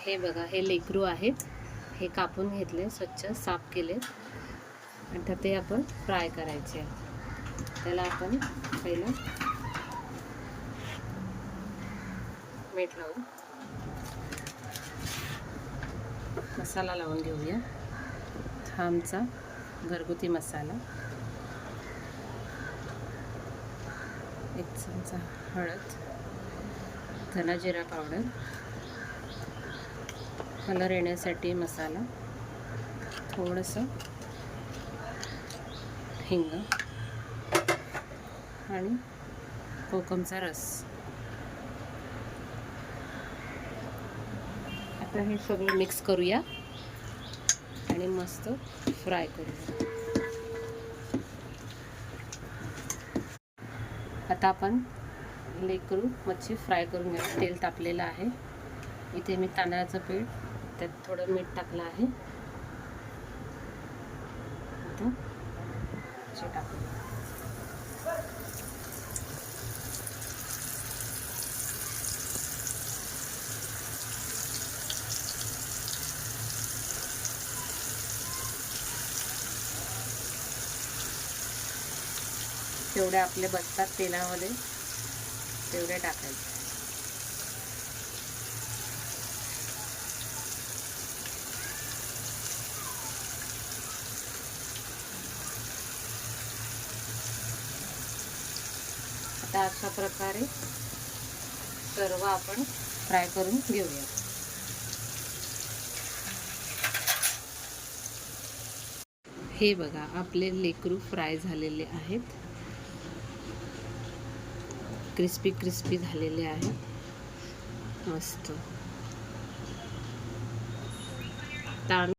हे बघा, हे लेकरू आहेत. हे कापून घेतले, स्वच्छ साफ केले आणि आता ते आपण फ्राय करायचे. त्याला आपण पहिलं मीठ लावून मसाला लावून घेऊया. हा आमचा घरगुती मसाला. 1 चमचा हळद, धना जिरा पावडर, कलर येण्यासाठी मसाला, थोडंसं हिंग आणि कोकमचा रस. आता हे सगळं मिक्स करूया आणि मस्त फ्राय करूया. आता आपण लेकरू मच्छी फ्राय करून घ्या. तेल तापलेलं आहे. इथे मी तांदळाचं पीठ, त्यात थोडं मीठ टाकलं आहे. आता मच्छी टाकू. जेवढे आपले बसतात तेलामध्ये तेवढे टाकायचे. आता अशा प्रकारे सर्व आपण फ्राय करून घेऊया. हे बघा, आपले लेकरू फ्राय झालेले आहेत. क्रिस्पी क्रिस्पी झालेले आहे. मस्त.